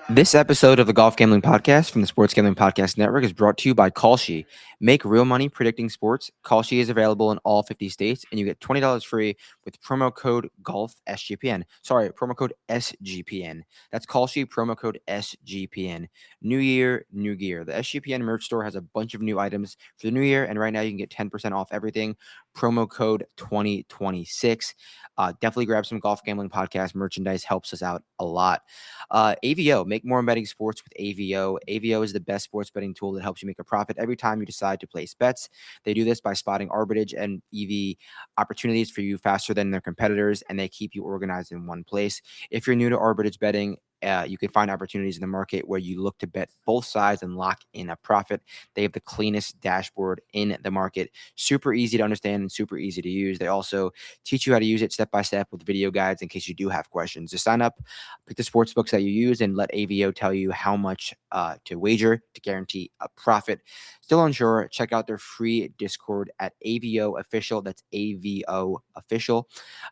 This episode of the Golf Gambling Podcast from the Sports Gambling Podcast Network is brought to you by Kalshi. Make real money predicting sports. Kalshi is available in all 50 states, and you get $20 free with promo code GOLF SGPN. Sorry, promo code SGPN. That's Kalshi, promo code SGPN. New year, new gear. The SGPN merch store has a bunch of new items for the new year, and right now you can get 10% off everything. Promo code 2026. Definitely grab some Golf Gambling Podcast merchandise. Helps us out a lot. AVO, make more betting sports with AVO. AVO is the best sports betting tool that helps you make a profit every time you decide to place bets. They do this by spotting arbitrage and EV opportunities for you faster than their competitors, and they keep you organized in one place. If you're new to arbitrage betting, you can find opportunities in the market where you look to bet both sides and lock in a profit. They have the cleanest dashboard in the market. Super easy to understand and super easy to use. They also teach you how to use it step by step with video guides in case you do have questions. Just sign up, pick the sports books that you use, and let AVO tell you how much to wager to guarantee a profit. Still unsure? Check out their free Discord at AVO Official. That's AVO Official.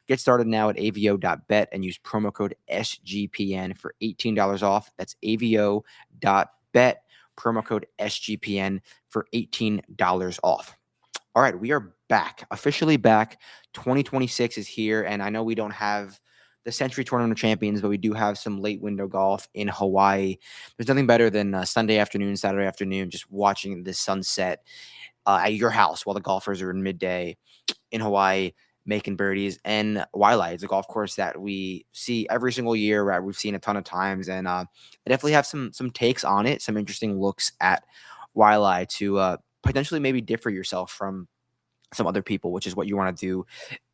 Get started now at avo.bet and use promo code SGPN for $18 off. That's avo.bet, promo code SGPN for $18 off. All right, we are back, officially back. 2026 is here, and I know we don't have the Century Tournament of Champions, but we do have some late window golf in Hawaii. There's nothing better than Sunday afternoon, Saturday afternoon, just watching the sunset at your house while the golfers are in midday in Hawaii making birdies. And Waialae is a golf course that we see every single year, right? We've seen a ton of times, and I definitely have some takes on it, some interesting looks at Waialae to potentially maybe differ yourself from some other people, which is what you want to do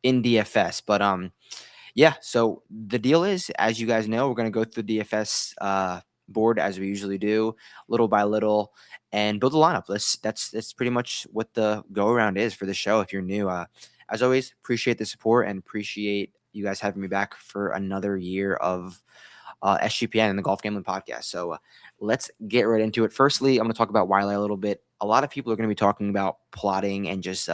in DFS. But yeah, so the deal is, as you guys know, we're going to go through the DFS board as we usually do, little by little, and build a lineup. That's pretty much what the go around is for the show. If you're new, as always, appreciate the support and appreciate you guys having me back for another year of SGPN and the Golf Gambling Podcast. So let's get right into it. Firstly, I'm going to talk about Waialae a little bit. A lot of people are going to be talking about plotting and just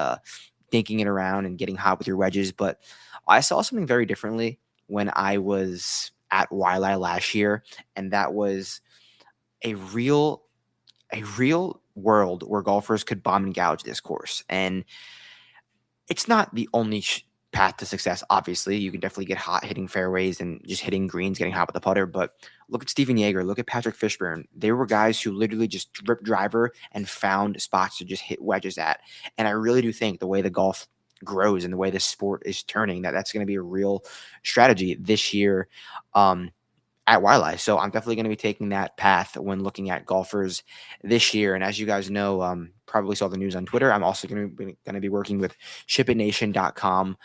thinking it around and getting hot with your wedges, but I saw something very differently when I was at Waialae last year, and that was a real world where golfers could bomb and gouge this course. And it's not the only path to success. Obviously, you can definitely get hot hitting fairways and just hitting greens, getting hot with the putter. But look at Steven Yeager, look at Patrick Fishburne. There were guys who literally just drip driver and found spots to just hit wedges at. And I really do think the way the golf grows and the way the sport is turning, that's going to be a real strategy this year. At Waialae. So I'm definitely going to be taking that path when looking at golfers this year. And as you guys know, probably saw the news on Twitter, I'm also going to be working with ShipItNation.com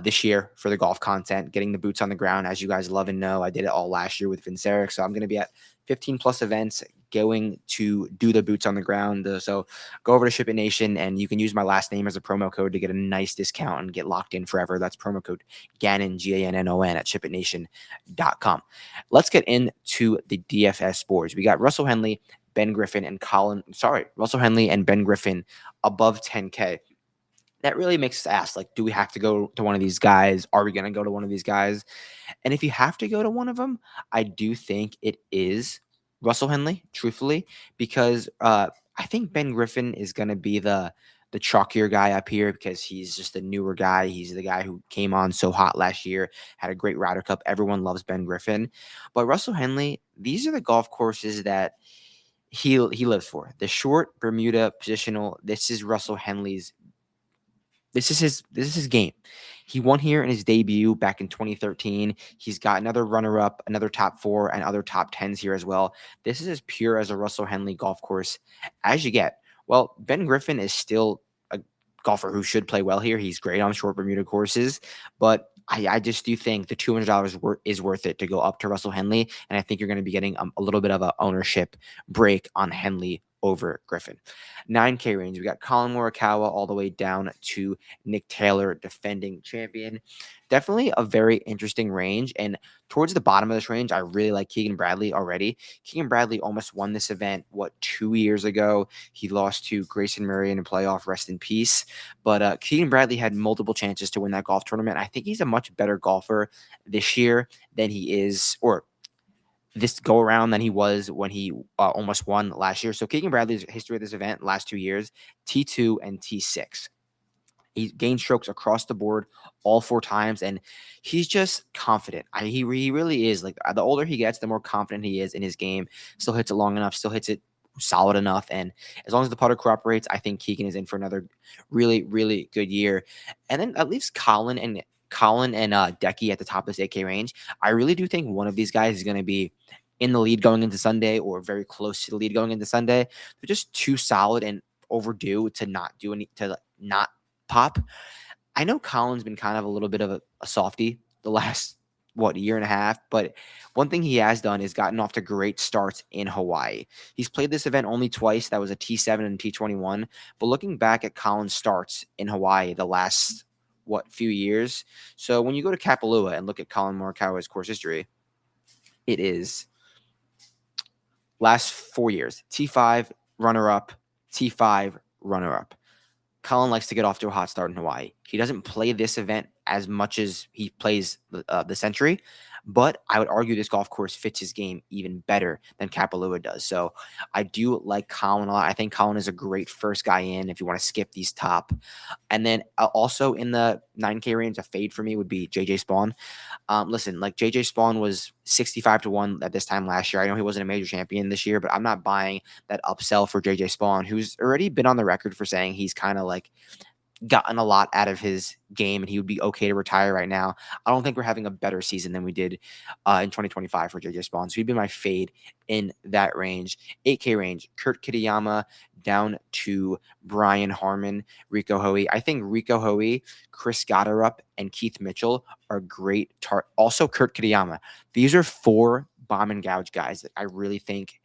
this year for the golf content, getting the boots on the ground. As you guys love and know, I did it all last year with Vince Eric. So I'm going to be at 15 plus events going to do the boots on the ground. So go over to Ship It Nation and you can use my last name as a promo code to get a nice discount and get locked in forever. That's promo code Gannon, Gannon at ShipItNation.com. Let's get into the DFS boards. We got Russell Henley, Ben Griffin, and Russell Henley and Ben Griffin above 10K. That really makes us ask, like, do we have to go to one of these guys? Are we going to go to one of these guys? And if you have to go to one of them, I do think it is Russell Henley, truthfully, because I think Ben Griffin is going to be the chalkier guy up here because he's just a newer guy. He's the guy who came on so hot last year, had a great Ryder Cup. Everyone loves Ben Griffin. But Russell Henley, these are the golf courses that he lives for. The short Bermuda positional, this is Russell Henley's. This is his game. He won here in his debut back in 2013. He's got another runner-up, another top 4, and other top 10s here as well. This is as pure as a Russell Henley golf course as you get. Well, Ben Griffin is still a golfer who should play well here. He's great on short Bermuda courses, but I just do think the $200 is worth it to go up to Russell Henley, and I think you're going to be getting a little bit of an ownership break on Henley over Griffin. 9K range, we got Colin Morikawa all the way down to Nick Taylor, defending champion. Definitely a very interesting range. And towards the bottom of this range, I really like Keegan Bradley already. Keegan Bradley almost won this event, 2 years ago? He lost to Grayson Murray in a playoff, rest in peace. But Keegan Bradley had multiple chances to win that golf tournament. I think he's a much better golfer this year than he is, or this go around than he was when he almost won last year. So Keegan Bradley's history of this event last 2 years, T2 and T6. He gained strokes across the board all 4 times, and he's just confident. He really is. Like, the older he gets, the more confident he is in his game. Still hits it long enough, still hits it solid enough, and as long as the putter cooperates, I think Keegan is in for another really, really good year. And then at least Colin and Decky at the top of this 8K range. I really do think one of these guys is going to be in the lead going into Sunday, or very close to the lead going into Sunday. They're just too solid and overdue to not pop. I know Colin's been kind of a little bit of a softie the last year and a half, but one thing he has done is gotten off to great starts in Hawaii. He's played this event only twice. That was a T7 and T21. But looking back at Colin's starts in Hawaii the last few years. So when you go to Kapalua and look at Colin Morikawa's course history, it is last 4 years: T5 runner-up, T5 runner-up. Colin likes to get off to a hot start in Hawaii. He doesn't play this event as much as he plays the Century, but I would argue this golf course fits his game even better than Kapalua does. So I do like Colin a lot. I think Colin is a great first guy in if you want to skip these top. And then also in the 9K range, a fade for me would be JJ Spawn. Listen, like, JJ Spawn was 65-1 at this time last year. I know he wasn't a major champion this year, but I'm not buying that upsell for JJ Spawn, who's already been on the record for saying he's kind of like gotten a lot out of his game and he would be okay to retire right now. I don't think we're having a better season than we did in 2025 for JJ Spawn. So he'd be my fade in that range. 8K range: Kurt Kitayama down to Brian Harmon, Rico Hoey. I think Rico Hoey, Chris Gotterup, and Keith Mitchell are great. Also Kurt Kitayama. These are 4 bomb and gouge guys that I really think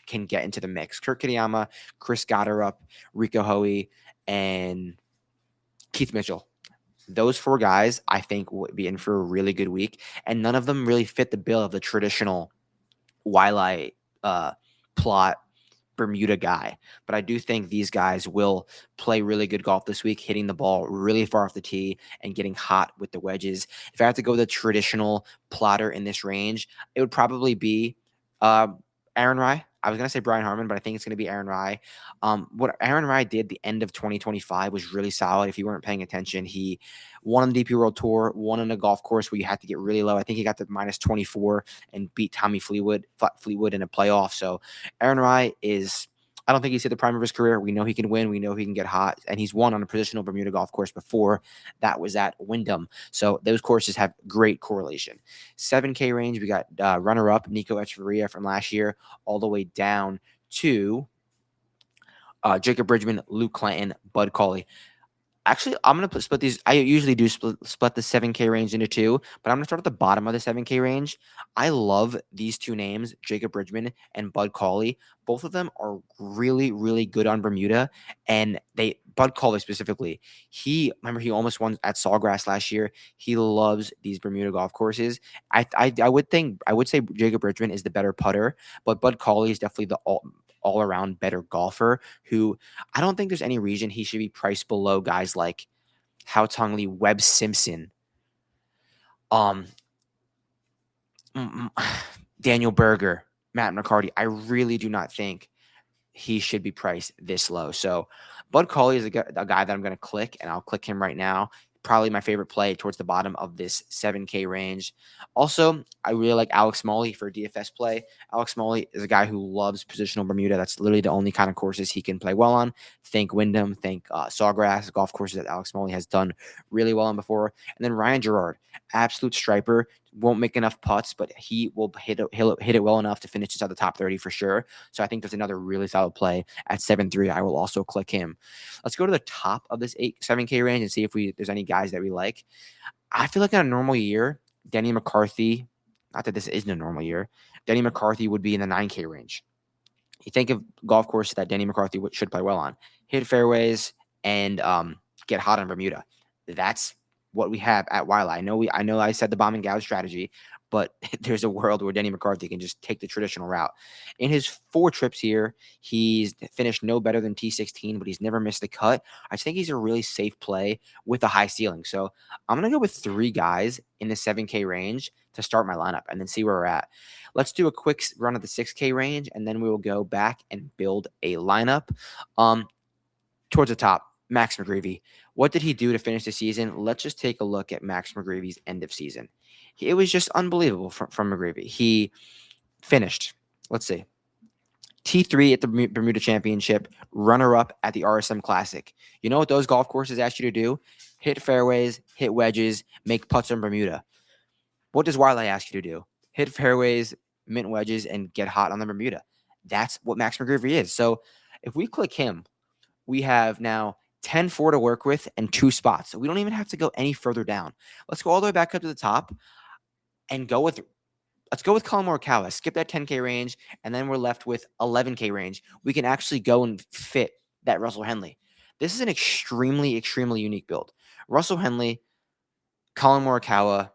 can get into the mix. Kurt Kitayama, Chris Gotterup, Rico Hoey, and Keith Mitchell. Those 4 guys, I think, would be in for a really good week, and none of them really fit the bill of the traditional Waialae plot Bermuda guy. But I do think these guys will play really good golf this week, hitting the ball really far off the tee and getting hot with the wedges. If I had to go the traditional plotter in this range, it would probably be Aaron Rai. I was going to say Brian Harmon, but I think it's going to be Aaron Rai. What Aaron Rai did the end of 2025 was really solid. If you weren't paying attention, he won on the DP World Tour, won on a golf course where you had to get really low. I think he got to -24 and beat Tommy Fleetwood in a playoff. So Aaron Rai is, I don't think he's hit the prime of his career. We know he can win. We know he can get hot. And he's won on a positional Bermuda golf course before. That was at Wyndham. So those courses have great correlation. 7K range, we got runner-up Nico Echeverria from last year, all the way down to Jacob Bridgman, Luke Clanton, Bud Cauley. Actually, I'm going to split these. I usually do split the 7K range into 2, but I'm going to start at the bottom of the 7K range. I love these 2 names, Jacob Bridgman and Bud Cauley. Both of them are really, really good on Bermuda, and Bud Cauley specifically, he almost won at Sawgrass last year. He loves these Bermuda golf courses. I would say Jacob Bridgman is the better putter, but Bud Cauley is definitely the all-around better golfer, who I don't think there's any reason he should be priced below guys like Hao Tong Lee, Webb Simpson, Daniel Berger, Matt McCarty. I really do not think he should be priced this low. So Bud Cauley is a guy that I'm going to click, and I'll click him right now. Probably my favorite play towards the bottom of this 7K range. Also, I really like Alex Smalley for DFS play. Alex Smalley is a guy who loves positional Bermuda. That's literally the only kind of courses he can play well on. Think Wyndham, think Sawgrass, golf courses that Alex Smalley has done really well on before. And then Ryan Gerard, absolute striper. Won't make enough putts, but he will hit it well enough to finish inside the top 30 for sure. So I think that's another really solid play at 7-3. I will also click him. Let's go to the top of this 7K range and see if there's any guys that we like. I feel like in a normal year, Denny McCarthy, not that this isn't a normal year, Denny McCarthy would be in the 9K range. You think of golf courses that Denny McCarthy should play well on: hit fairways and get hot on Bermuda. That's what we have at Waialae. I know I said the bomb and gouge strategy, but there's a world where Denny McCarthy can just take the traditional route. In his 4 trips here, he's finished no better than T16, but he's never missed a cut. I think he's a really safe play with a high ceiling. So I'm going to go with 3 guys in the 7K range to start my lineup and then see where we're at. Let's do a quick run of the 6K range, and then we will go back and build a lineup. Towards the top, Max McGreevy. What did he do to finish the season? Let's just take a look at Max McGreevy's end of season. It was just unbelievable from McGreevy. He finished, let's see, T3 at the Bermuda Championship, runner-up at the RSM Classic. You know what those golf courses ask you to do? Hit fairways, hit wedges, make putts in Bermuda. What does Wiley ask you to do? Hit fairways, mint wedges, and get hot on the Bermuda. That's what Max McGreevy is. So if we click him, we have now 10-4 to work with and 2 spots. So we don't even have to go any further down. Let's go all the way back up to the top and let's go with Colin Morikawa. Skip that 10K range, and then we're left with 11K range. We can actually go and fit that Russell Henley. This is an extremely, extremely unique build. Russell Henley, Colin Morikawa,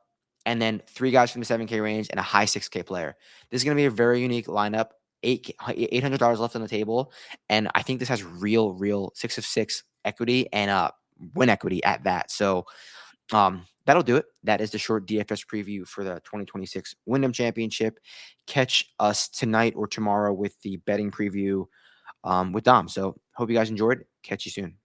and then 3 guys from the 7K range and a high 6K player. This is going to be a very unique lineup. $800 left on the table, and I think this has real 6 of 6 equity and win equity at that. So that'll do it. That is the short DFS preview for the 2026 Wyndham Championship. Catch us tonight or tomorrow with the betting preview with Dom. So hope you guys enjoyed. Catch you soon.